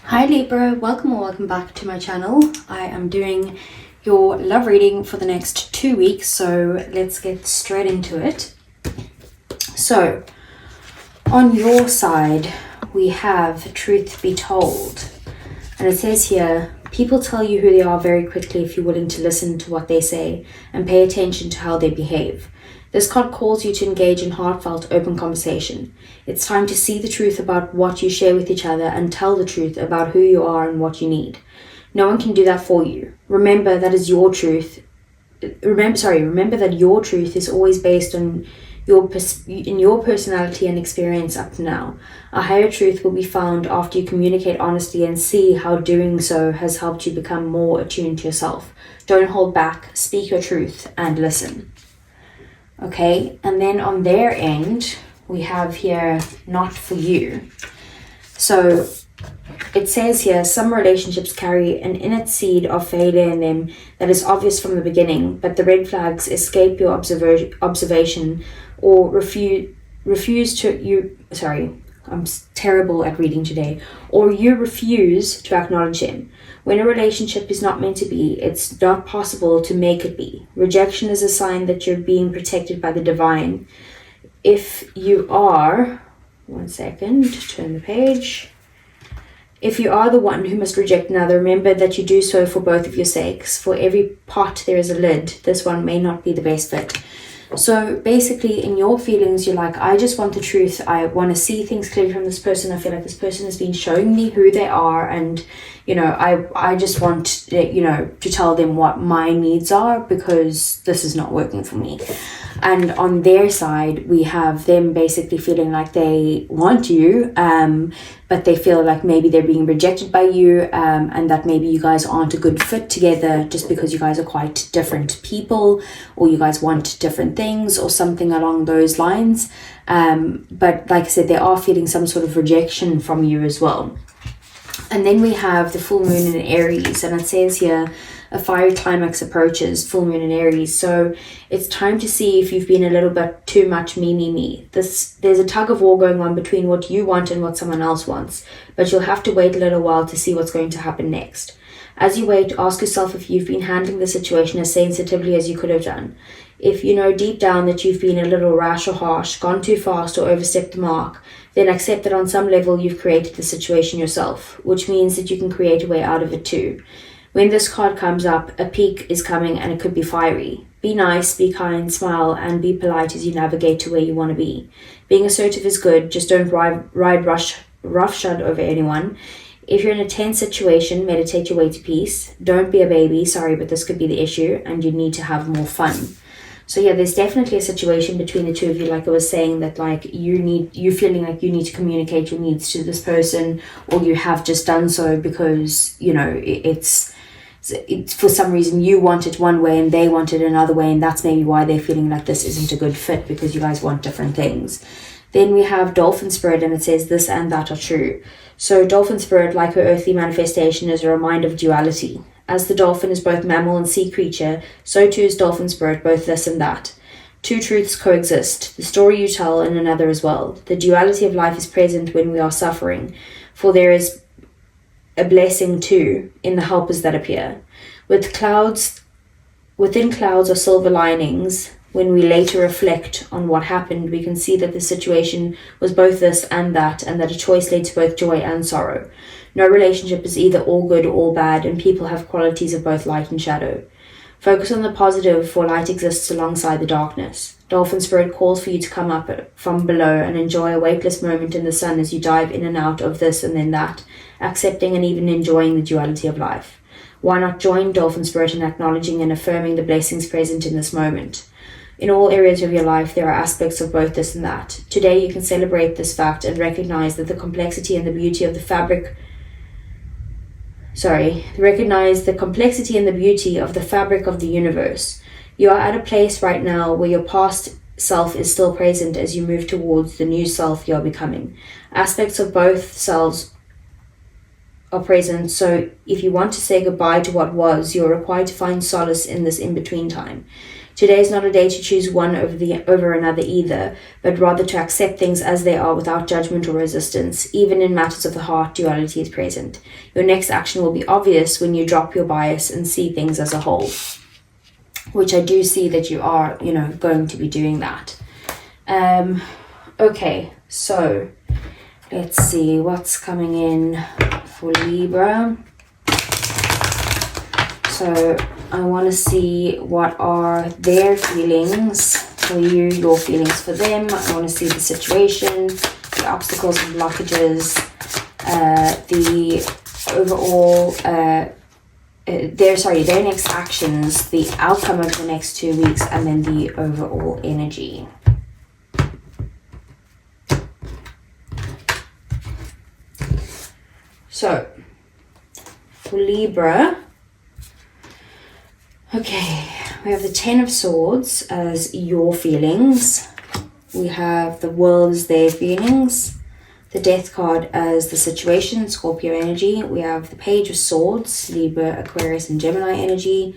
Hi Libra, welcome or welcome back to my channel. I am doing your love reading for the next 2 weeks, so let's get straight into it. So, on your side, we have truth be told. And it says here, people tell you who they are very quickly if you're willing to listen to what they say and pay attention to how they behave. This card calls you to engage in heartfelt, open conversation. It's time to see the truth about what you share with each other and tell the truth about who you are and what you need. No one can do that for you. Remember that is your truth. Remember that your truth is always based on your personality and experience up to now. A higher truth will be found after you communicate honestly and see how doing so has helped you become more attuned to yourself. Don't hold back, speak your truth and listen. Okay, and then on their end, we have here, not for you. So it says here, some relationships carry an innate seed of failure in them that is obvious from the beginning, but the red flags escape your observation or refuse to, I'm terrible at reading today, or you refuse to acknowledge him. When a relationship is not meant to be, it's not possible to make it be. Rejection is a sign that you're being protected by the divine. If you are, turn the page. If you are the one who must reject another, remember that you do so for both of your sakes. For every pot there is a lid. This one may not be the best fit. So basically, in your feelings, you're like, I just want the truth. I want to see things clearly from this person. I feel like this person has been showing me who they are, and I just want to tell them what my needs are because this is not working for me. And on their side, we have them basically feeling like they want you, but they feel like maybe they're being rejected by you, and that maybe you guys aren't a good fit together just because you guys are quite different people, or you guys want different things or something along those lines. But like I said, they are feeling some sort of rejection from you as well. And then we have the full moon in Aries, and it says here, a fiery climax approaches, full moon in Aries. So it's time to see if you've been a little bit too much me. There's a tug of war going on between what you want and what someone else wants, but you'll have to wait a little while to see what's going to happen next. As you wait, ask yourself if you've been handling the situation as sensitively as you could have done. If you know deep down that you've been a little rash or harsh, gone too fast or overstepped the mark, then accept that on some level you've created the situation yourself, which means that you can create a way out of it too. When this card comes up, a peak is coming and it could be fiery. Be nice, be kind, smile, and be polite as you navigate to where you want to be. Being assertive is good, just don't ride roughshod over anyone. If you're in a tense situation, meditate your way to peace. Don't be a baby, sorry, but this could be the issue, and you need to have more fun. So yeah, there's definitely a situation between the two of you, like I was saying, that like you're feeling like you need to communicate your needs to this person, or you have just done so because, it's for some reason you want it one way and they want it another way, and that's maybe why they're feeling like this isn't a good fit, because you guys want different things. Then we have Dolphin Spirit, and it says this and that are true. So Dolphin Spirit, like her earthly manifestation, is a reminder of duality. As the dolphin is both mammal and sea creature, so too is Dolphin Spirit, both this and that. Two truths coexist, the story you tell and another as well. The duality of life is present when we are suffering, for there is a blessing too in the helpers that appear. Within clouds are silver linings. When we later reflect on what happened, we can see that the situation was both this and that a choice led to both joy and sorrow. No relationship is either all good or all bad, and people have qualities of both light and shadow. Focus on the positive, for light exists alongside the darkness. Dolphin Spirit calls for you to come up from below and enjoy a weightless moment in the sun as you dive in and out of this and then that, accepting and even enjoying the duality of life. Why not join Dolphin Spirit in acknowledging and affirming the blessings present in this moment? In all areas of your life, there are aspects of both this and that. Today, you can celebrate this fact and recognize that the complexity and the beauty of the fabric of the universe. You are at a place right now where your past self is still present as you move towards the new self you are becoming. Aspects of both selves are present, so if you want to say goodbye to what was, you're required to find solace in this in-between time. Today is not a day to choose one over another either, but rather to accept things as they are without judgment or resistance. Even in matters of the heart, duality is present. Your next action will be obvious when you drop your bias and see things as a whole, which I do see that you are, going to be doing that. Okay, so let's see what's coming in for Libra. So I want to see what are their feelings for you, your feelings for them. I want to see the situation, the obstacles and blockages, the overall, their next actions, the outcome of the next 2 weeks, and then the overall energy. So, for Libra, okay, we have the Ten of Swords as your feelings. We have the World as their feelings. The Death card as the situation, Scorpio energy. We have the Page of Swords, Libra, Aquarius, and Gemini energy.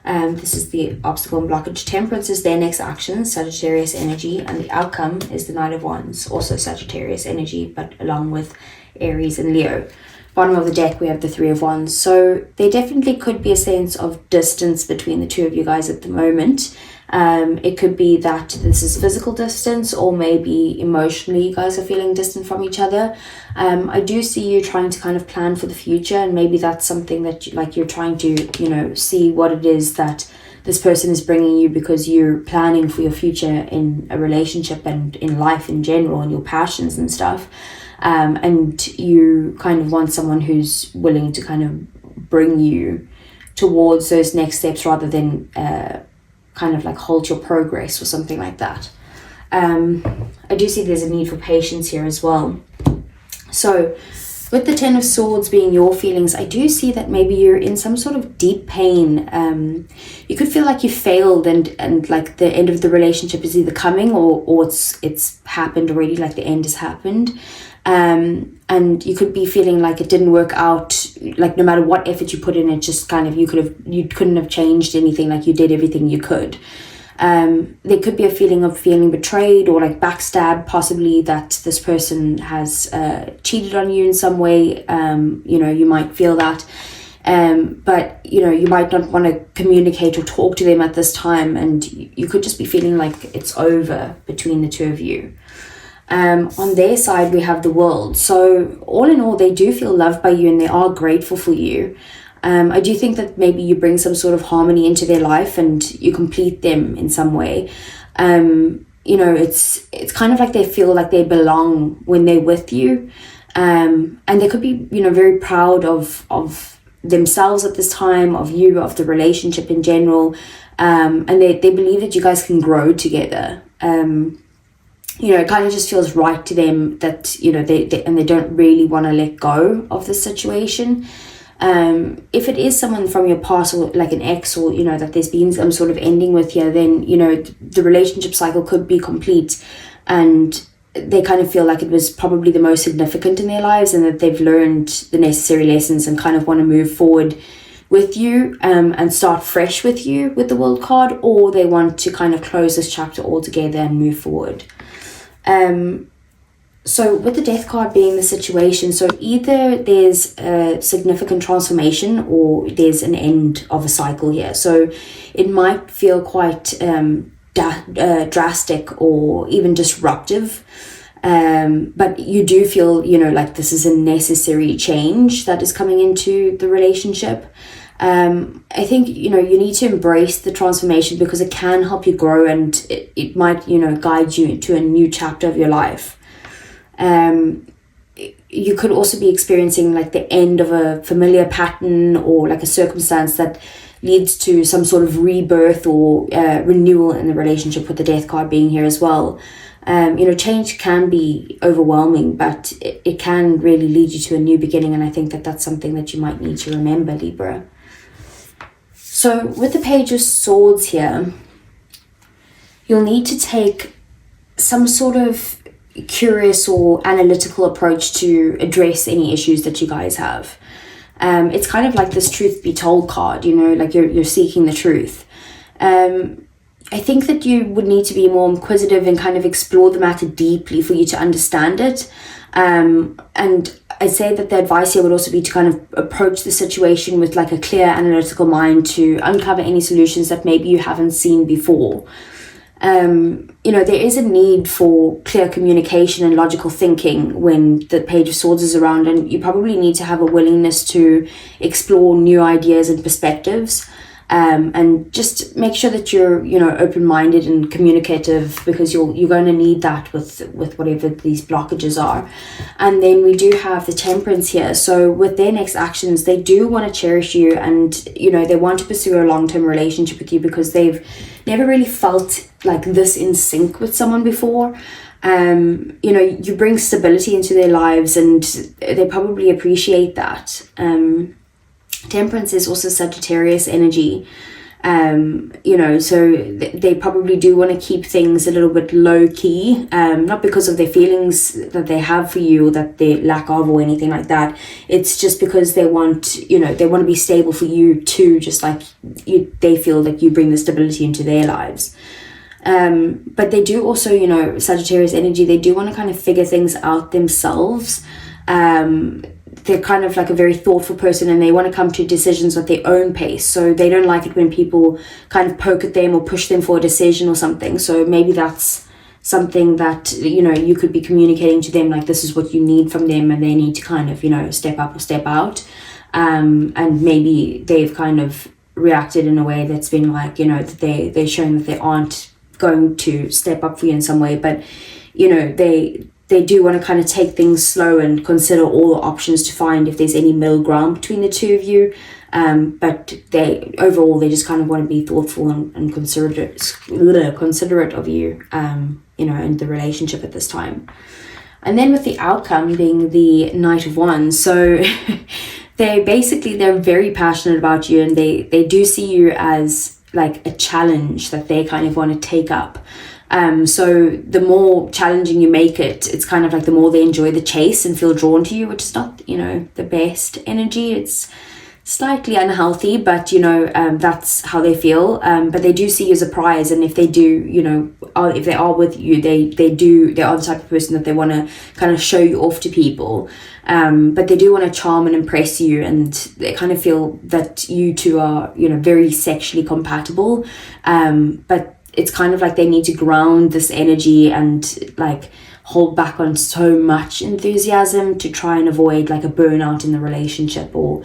This is the obstacle and blockage. Temperance is their next action, Sagittarius energy. And the outcome is the Knight of Wands, also Sagittarius energy, but along with Aries and Leo. Bottom of the deck, we have the Three of Wands. So there definitely could be a sense of distance between the two of you guys at the moment. It could be that this is physical distance, or maybe emotionally you guys are feeling distant from each other. I do see you trying to kind of plan for the future, and maybe that's something that you're trying to, see what it is that this person is bringing you, because you're planning for your future in a relationship and in life in general, and your passions and stuff. And you kind of want someone who's willing to kind of bring you towards those next steps, rather than kind of like halt your progress or something like that. I do see there's a need for patience here as well. So with the Ten of Swords being your feelings, I do see that maybe you're in some sort of deep pain. You could feel like you failed, and like the end of the relationship is either coming or it's happened already, like the end has happened. And you could be feeling like it didn't work out, like no matter what effort you put in, it just kind of, you couldn't have changed anything, like you did everything you could. There could be a feeling of feeling betrayed or like backstabbed, possibly that this person has cheated on you in some way. You might feel that, but you might not want to communicate or talk to them at this time, and you could just be feeling like it's over between the two of you. On their side, we have the World. So all in all, they do feel loved by you and they are grateful for you. I do think that maybe you bring some sort of harmony into their life and you complete them in some way. It's kind of like they feel like they belong when they're with you. And they could be, very proud of themselves at this time, of you, of the relationship in general. And they believe that you guys can grow together. It kind of just feels right to them that, they don't really want to let go of the situation. If it is someone from your past, or like an ex, or, that there's been some sort of ending with here, then, the relationship cycle could be complete, and they kind of feel like it was probably the most significant in their lives, and that they've learned the necessary lessons and kind of want to move forward with you, and start fresh with you with the World card, or they want to kind of close this chapter altogether and move forward. So with the Death card being the situation, so either there's a significant transformation or there's an end of a cycle here. So it might feel quite drastic or even disruptive, but you do feel, like this is a necessary change that is coming into the relationship. I think, you need to embrace the transformation, because it can help you grow, and it might, guide you into a new chapter of your life. You could also be experiencing like the end of a familiar pattern, or like a circumstance that leads to some sort of rebirth or renewal in the relationship, with the Death card being here as well. Change can be overwhelming, but it can really lead you to a new beginning, and I think that that's something that you might need to remember, Libra. So with the Page of Swords here, you'll need to take some sort of curious or analytical approach to address any issues that you guys have. It's kind of like this truth be told card, like you're seeking the truth. I I think that you would need to be more inquisitive and kind of explore the matter deeply for you to understand it. And I'd say that the advice here would also be to kind of approach the situation with like a clear analytical mind to uncover any solutions that maybe you haven't seen before. You know, there is a need for clear communication and logical thinking when the Page of Swords is around, and you probably need to have a willingness to explore new ideas and perspectives. And just make sure that you're, you know, open-minded and communicative, because you're going to need that with whatever these blockages are. And then we do have the Temperance here. So with their next actions, they do want to cherish you, and, you know, they want to pursue a long-term relationship with you because they've never really felt like this in sync with someone before. You know, you bring stability into their lives, and they probably appreciate that. Temperance is also Sagittarius energy, you know, so they probably do want to keep things a little bit low key, not because of their feelings that they have for you or that they lack of or anything like that. It's just because they want, you know, they want to be stable for you too, just like they feel like you bring the stability into their lives. But they do also, you know, Sagittarius energy, they do want to kind of figure things out themselves. They're kind of like a very thoughtful person, and they want to come to decisions at their own pace. So they don't like it when people kind of poke at them or push them for a decision or something. So maybe that's something that, you know, you could be communicating to them, like this is what you need from them, and they need to kind of, you know, step up or step out. And maybe they've kind of reacted in a way that's been like, you know, that they're showing that they aren't going to step up for you in some way. But, you know, they do want to kind of take things slow and consider all the options to find if there's any middle ground between the two of you. But they just kind of want to be thoughtful and considerate of you, you know, in the relationship at this time. And then with the outcome being the Knight of Wands. So they're very passionate about you, and they do see you as like a challenge that they kind of want to take up. So the more challenging you make it, it's kind of like the more they enjoy the chase and feel drawn to you, which is not, you know, the best energy. It's slightly unhealthy, but, you know, that's how they feel. But they do see you as a prize, and if they do, you know, if they are with you, they are the type of person that they want to kind of show you off to people. But they do want to charm and impress you, and they kind of feel that you two are, you know, very sexually compatible. But it's kind of like they need to ground this energy and like hold back on so much enthusiasm to try and avoid like a burnout in the relationship, or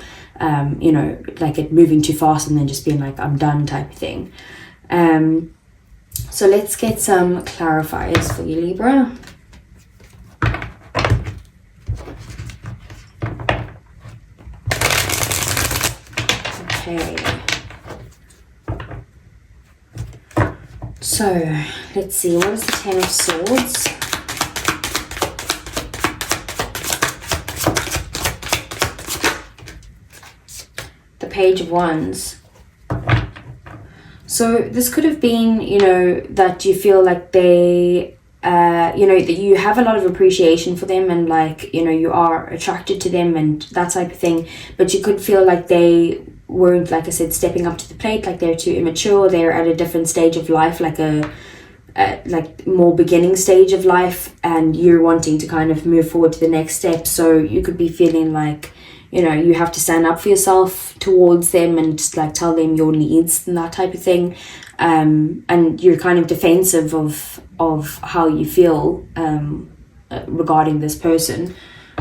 you know, like it moving too fast and then just being like, I'm done type of thing. So let's get some clarifiers for you, Libra. Okay. So, let's see, what is the Ten of Swords? The Page of Wands. So, this could have been, you know, that you feel like they, you know, that you have a lot of appreciation for them, and like, you know, you are attracted to them and that type of thing, but you could feel like they weren't, like I said, stepping up to the plate, like they're too immature, they're at a different stage of life, like a like more beginning stage of life, and you're wanting to kind of move forward to the next step. So you could be feeling like, you know, you have to stand up for yourself towards them and just like tell them your needs and that type of thing, and you're kind of defensive of how you feel regarding this person.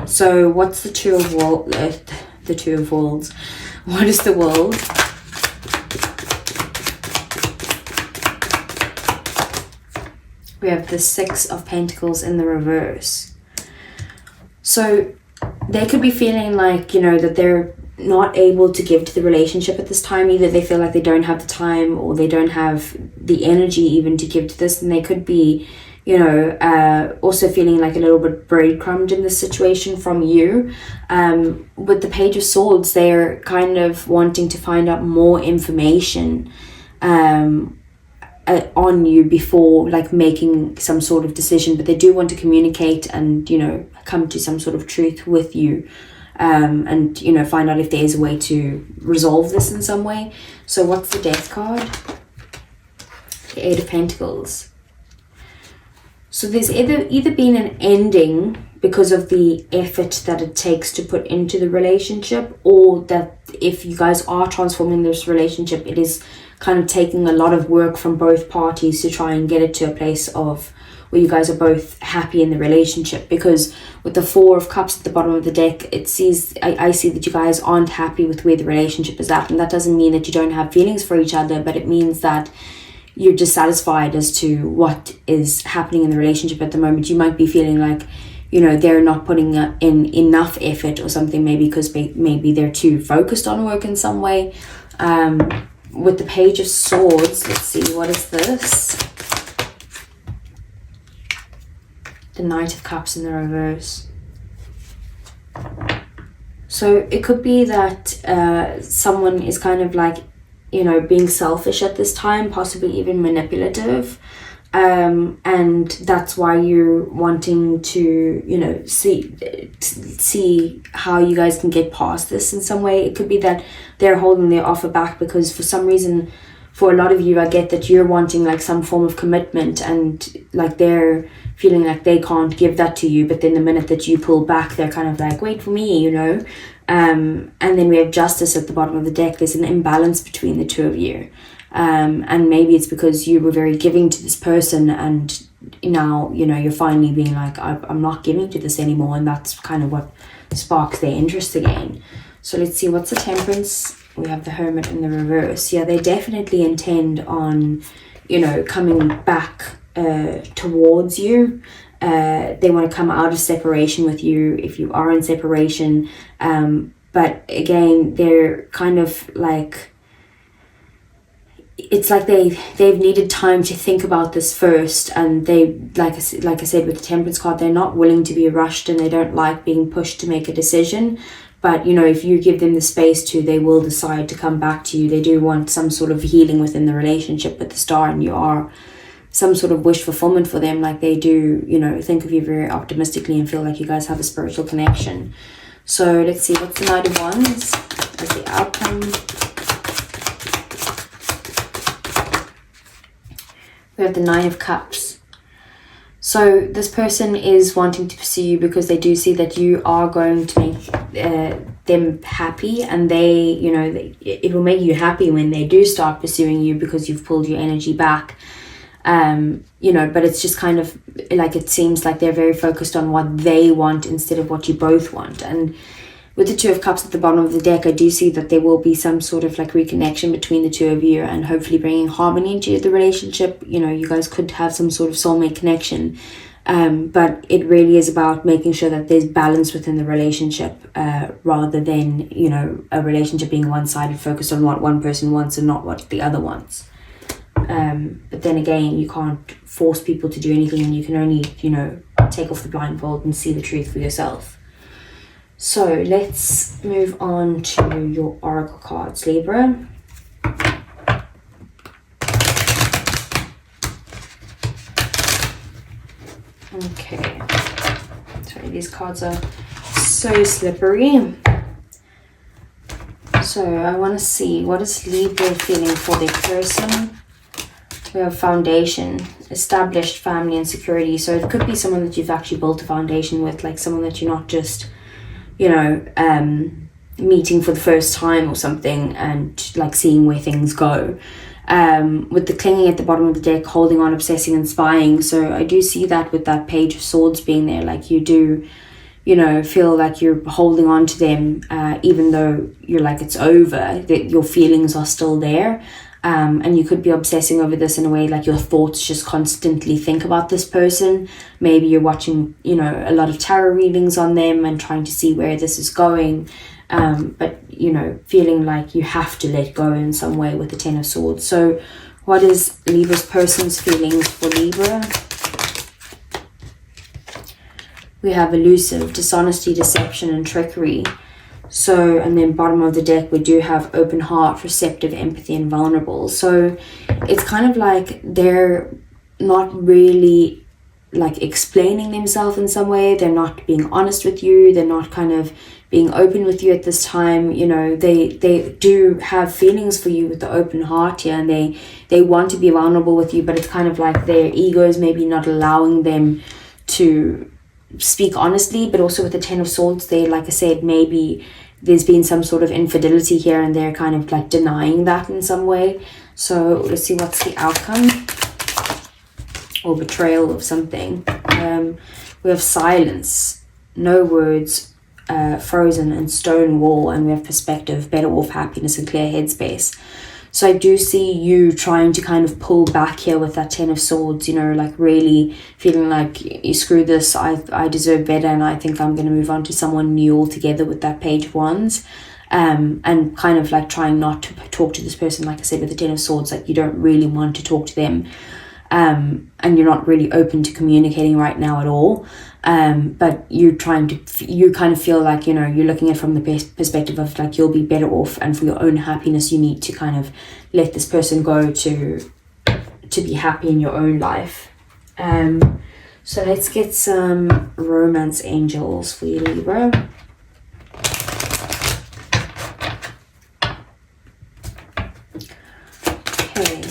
So what's the Two of Worlds? What is the World? We have the Six of Pentacles in the reverse. So they could be feeling like, you know, that they're not able to give to the relationship at this time. Either they feel like they don't have the time, or they don't have the energy even to give to this. And they could be, you know, also feeling like a little bit breadcrumbed in this situation from you. With the Page of Swords, they're kind of wanting to find out more information on you before like making some sort of decision, but they do want to communicate and, you know, come to some sort of truth with you, and, you know, find out if there is a way to resolve this in some way. So what's the Death card? The Eight of Pentacles. So there's either been an ending because of the effort that it takes to put into the relationship, or that if you guys are transforming this relationship, it is kind of taking a lot of work from both parties to try and get it to a place of where you guys are both happy in the relationship. Because with the Four of Cups at the bottom of the deck, I see that you guys aren't happy with where the relationship is at, and that doesn't mean that you don't have feelings for each other, but it means that you're dissatisfied as to what is happening in the relationship at the moment. You might be feeling like, you know, they're not putting in enough effort or something, maybe because maybe they're too focused on work in some way. With the Page of Swords, let's see, what is this? The Knight of Cups in the reverse. So it could be that someone is kind of like, you know, being selfish at this time, possibly even manipulative. And that's why you're wanting to, you know, see how you guys can get past this in some way. It could be that they're holding their offer back because for some reason, for a lot of you, I get that you're wanting like some form of commitment, and like they're feeling like they can't give that to you. But then the minute that you pull back, they're kind of like, wait for me, you know. And then we have Justice at the bottom of the deck. There's an imbalance between the two of you. And maybe it's because you were very giving to this person, and now, you know, you're finally being like, I'm not giving to this anymore, and that's kind of what sparks their interest again. So let's see, what's the Temperance? We have the Hermit in the reverse. Yeah, they definitely intend on, you know, coming back towards you. They want to come out of separation with you if you are in separation. But again, they're kind of like, it's like they've needed time to think about this first, and they, like I said with the Temperance card, they're not willing to be rushed, and they don't like being pushed to make a decision. But, you know, if you give them the space to, they will decide to come back to you. They do want some sort of healing within the relationship with the Star, and you are some sort of wish fulfillment for them. Like they do, you know, think of you very optimistically and feel like you guys have a spiritual connection. So let's see, what's the Knight of Wands as the outcome? We have the Nine of Cups. So this person is wanting to pursue you because they do see that you are going to make them happy, and they, you know, it will make you happy when they do start pursuing you because you've pulled your energy back. You know, but it's just kind of like, it seems like they're very focused on what they want instead of what you both want. And with the Two of Cups at the bottom of the deck, I do see that there will be some sort of like reconnection between the two of you, and hopefully bringing harmony into the relationship. You know, you guys could have some sort of soulmate connection. But it really is about making sure that there's balance within the relationship, rather than, you know, a relationship being one-sided, focused on what one person wants and not what the other wants. But then again, you can't force people to do anything, and you can only, you know, take off the blindfold and see the truth for yourself. So let's move on to your oracle cards, Libra. Okay. Sorry, these cards are so slippery. So I want to see, what is Libra feeling for their person? We have foundation, established family and security. So it could be someone that you've actually built a foundation with, like someone that you're not just, you know, meeting for the first time or something, and like seeing where things go. With the clinging at the bottom of the deck, holding on, obsessing and spying. So I do see that with that Page of Swords being there, like you do, you know, feel like you're holding on to them, even though you're like, it's over, that your feelings are still there. And you could be obsessing over this in a way, like your thoughts just constantly think about this person. Maybe you're watching, you know, a lot of tarot readings on them and trying to see where this is going. But, you know, feeling like you have to let go in some way with the Ten of Swords. So what is Libra's person's feelings for Libra? We have elusive, dishonesty, deception and trickery. So, and then bottom of the deck, we do have open heart, receptive, empathy and vulnerable. So it's kind of like they're not really like explaining themselves in some way. They're not being honest with you. They're not kind of being open with you at this time. You know, they do have feelings for you with the open heart here, and they want to be vulnerable with you, but it's kind of like their ego is maybe not allowing them to speak honestly. But also with the Ten of Swords, they, like I said, maybe there's been some sort of infidelity here, and they're kind of like denying that in some way. So let's see what's the outcome, or betrayal of something. We have silence, no words, frozen, and stone wall, and we have perspective, better off, happiness, and clear headspace. So I do see you trying to kind of pull back here with that Ten of Swords, you know, like really feeling like, you screw this, I deserve better, and I think I'm going to move on to someone new altogether with that Page of Wands. And kind of like trying not to talk to this person, like I said, with the Ten of Swords, like you don't really want to talk to them. And you're not really open to communicating right now at all. But you kind of feel like, you know, you're looking at it from the perspective of like, you'll be better off, and for your own happiness you need to kind of let this person go to be happy in your own life. So let's get some romance angels for you, Libra. Okay,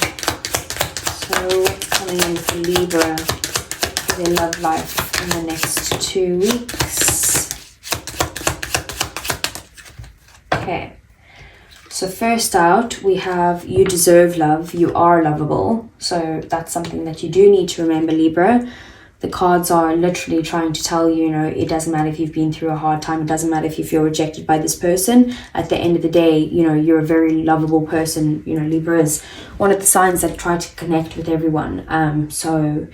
so what's coming in for Libra for their love life in the next 2 weeks? Okay, so first out we have, you deserve love, you are lovable. So that's something that you do need to remember, Libra. The cards are literally trying to tell you, you know, it doesn't matter if you've been through a hard time, it doesn't matter if you feel rejected by this person. At the end of the day, you know, you're a very lovable person. You know, Libra is one of the signs that try to connect with everyone. So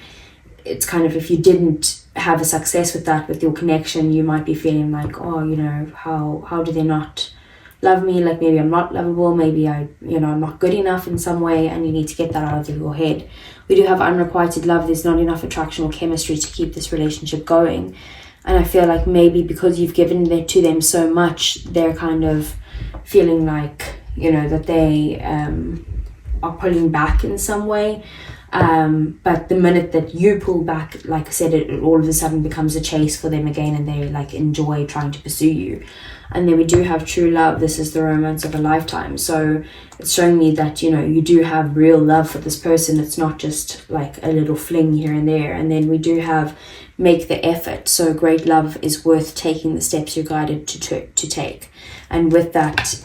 it's kind of, if you didn't have a success with that, with your connection, you might be feeling like, oh, you know, how do they not love me? Like maybe I'm not lovable, maybe I'm not good enough in some way, and you need to get that out of your head. We do have unrequited love. There's not enough attraction or chemistry to keep this relationship going. And I feel like maybe because you've given it to them so much, they're kind of feeling like, you know, that they are pulling back in some way. But the minute that you pull back, like I said, it all of a sudden becomes a chase for them again, and they like enjoy trying to pursue you. And then we do have true love. This is the romance of a lifetime. So it's showing me that, you know, you do have real love for this person. It's not just like a little fling here and there. And then we do have make the effort. So great love is worth taking the steps you're guided to take. And with that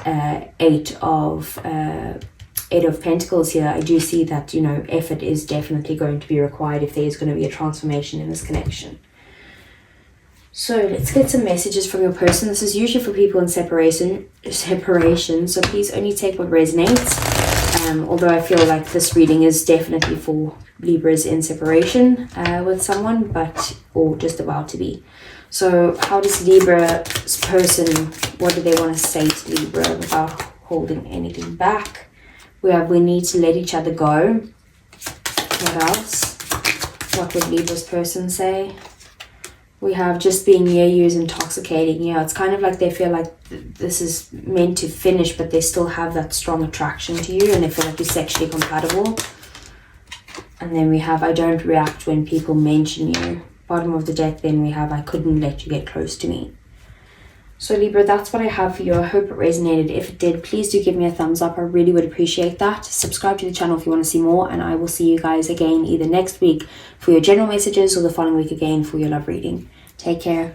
Eight of Pentacles here, I do see that, you know, effort is definitely going to be required if there is going to be a transformation in this connection. So let's get some messages from your person. This is usually for people in separation, so please only take what resonates. Although I feel like this reading is definitely for Libras in separation with someone, or just about to be. So how does Libra's person, what do they want to say to Libra without holding anything back? We need to let each other go. What else? What would Libra's person say? We have just being near you is intoxicating. Yeah, it's kind of like they feel like this is meant to finish, but they still have that strong attraction to you, and they feel like you're sexually compatible. And then we have, I don't react when people mention you. Bottom of the deck, then we have, I couldn't let you get close to me. So Libra, that's what I have for you. I hope it resonated. If it did, please do give me a thumbs up. I really would appreciate that. Subscribe to the channel if you want to see more, and I will see you guys again either next week for your general messages or the following week again for your love reading. Take care.